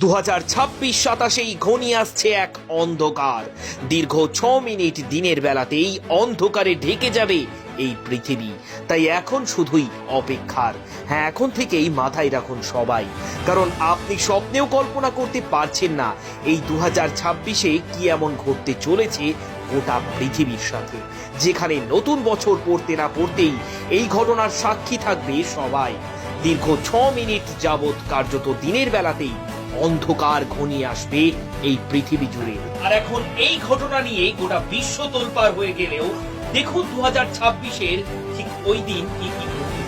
2026-27 ঘনিয়ে আসছে এক অন্ধকার। দীর্ঘ 6 মিনিট দিনের বেলাতেই অন্ধকারে ঢেকে যাবে এই পৃথিবী। তাই এখন শুধুই অপেক্ষার। হ্যাঁ, এখন থেকেই মাথায় রাখুন সবাই, কারণ আপনি স্বপ্নেও কল্পনা করতে পারছেন না এই 2026-এ কি এমন ঘটতে চলেছে গোটা পৃথিবীর সাথে, যেখানে নতুন বছর পড়তে না পড়তেই এই ঘটনার সাক্ষী থাকবে সবাই। দীর্ঘ 6 মিনিট যাবৎ কার্যত দিনের বেলাতেই অন্ধকার ঘনিয়ে আসবে এই পৃথিবী জুড়ে। আর এখন এই ঘটনা নিয়ে গোটা বিশ্ব তোলপাড় হয়ে গেলেও দেখুন 2026-এর ঠিক ওই দিন কি কি ঘটবে।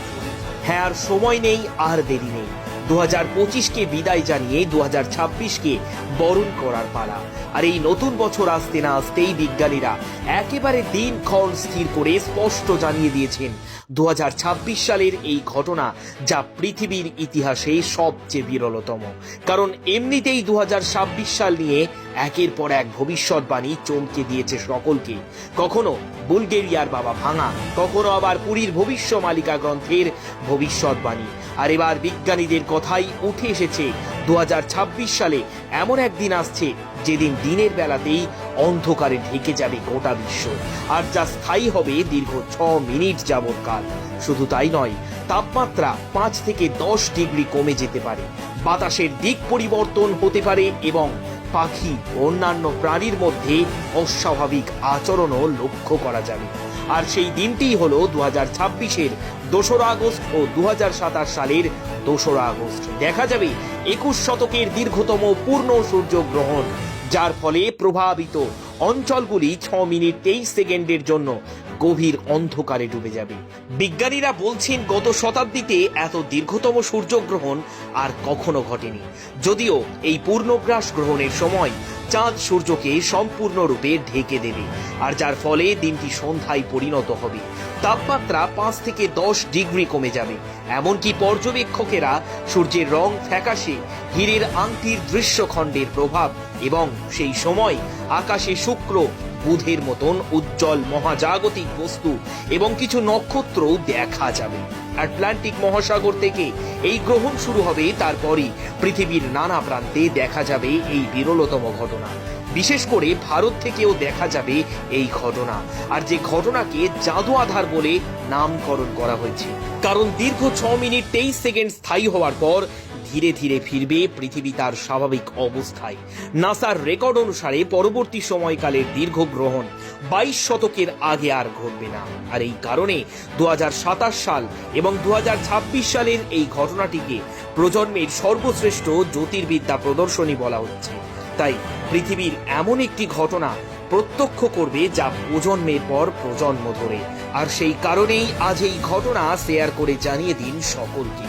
হ্যাঁ, আর সময় নেই, আর দেরি নেই। 2025-কে বিদায় জানিয়ে 2026-কে বরণ করার পালা। আর এই নতুন বছর আসতে না আসতেই বিজ্ঞানীরা একেবারে দিনক্ষণ স্থির করে স্পষ্ট জানিয়ে দিয়েছেন 2026 সালের এই ঘটনা যা পৃথিবীর ইতিহাসে সবচেয়ে বিরলতম। কারণ এমনিতেই 2026 সাল নিয়ে একের পর এক ভবিষ্যৎবাণী চমকে দিয়েছে সকলকে। কখনো বুলগেরিয়ার বাবা ভাঙা, কখনো আবার পুরীর ভবিষ্য মালিকা গ্রন্থের ভবিষ্যৎবাণী। আর এবার বিজ্ঞানীদের কথাই উঠে এসেছে 2026 সালে এমন একদিন আসছে যেদিন দিনের বেলাতেই অন্ধকারে ঢেকে যাবে গোটা বিশ্ব, আর যা স্থায়ী হবে দীর্ঘ 6 মিনিট যাবৎকাল। শুধু তাই নয়, তাপমাত্রা 5 থেকে 10 ডিগ্রি কমে যেতে পারে, বাতাসের দিক পরিবর্তন হতে পারে এবং পাখি ও অন্যান্য প্রাণীর মধ্যে অস্বাভাবিক আচরণও লক্ষ্য করা যাবে। আর সেই দিনটিই হলো 2026-এর 2রা আগস্ট ও 2027 সালের 2রা আগস্ট। দেখা যাবে 21 শতকের দীর্ঘতম পূর্ণ সূর্যগ্রহণ, যার ফলে প্রভাবিত অঞ্চলগুলি 6 মিনিট 23 সেকেন্ডের জন্য গভীর অন্ধকারে ডুবে যাবে। বিজ্ঞানীরা বলছেন গত শতাব্দীতে এত দীর্ঘতম সূর্যগ্রহণ আর কখনো ঘটেনি। যদিও এই পূর্ণগ্রাস গ্রহণের সময় চাঁদ সূর্যকে সম্পূর্ণরূপে ঢেকে দেবে, আর যার ফলে দিনটি সন্ধ্যায় পরিণত হবে। তাপমাত্রা 5 থেকে 10 ডিগ্রি কমে যাবে। এমনকি পর্যবেক্ষকেরা সূর্যের রং ফ্যাকাশে, হীরের আংটির দৃশ্যখণ্ডের প্রভাব এবং সেই সময় আকাশে শুক্র, বুধের মতন উজ্জ্বল মহাজাগতিক বস্তু এবং কিছু নক্ষত্রও দেখা যাবে। আটলান্টিক মহাসাগর থেকে এই গ্রহণ শুরু হবে, তারপরই পৃথিবীর নানা প্রান্তে দেখা যাবে এই বিরলতম ঘটনা। বিশেষ করে ভারত থেকেও দেখা যাবে এই ঘটনা, আর যে ঘটনাকে জাদু আধার বলে নামকরণ করা হয়েছে। কারণ দীর্ঘ 6 মিনিট 23 সেকেন্ড স্থায়ী হওয়ার পর ধীরে ধীরে ফিরবে পৃথিবী তার স্বাভাবিক অবস্থায়। নাসার রেকর্ড অনুসারে পরবর্তী সময়কালের দীর্ঘ গ্রহণ 22 শতকের আগে আর ঘটবে না। আর এই কারণে 2027 সাল এবং 2026 সালের এই ঘটনাটিকে প্রজন্মের সর্বশ্রেষ্ঠ জ্যোতির্বিদ্যা প্রদর্শনী বলা হচ্ছে। তাই পৃথিবীর এমন একটি ঘটনা প্রত্যক্ষ করবে যা প্রজন্মের পর প্রজন্ম ধরে। আর সেই কারণেই আজ এই ঘটনা শেয়ার করে জানিয়ে দিন সকলকে।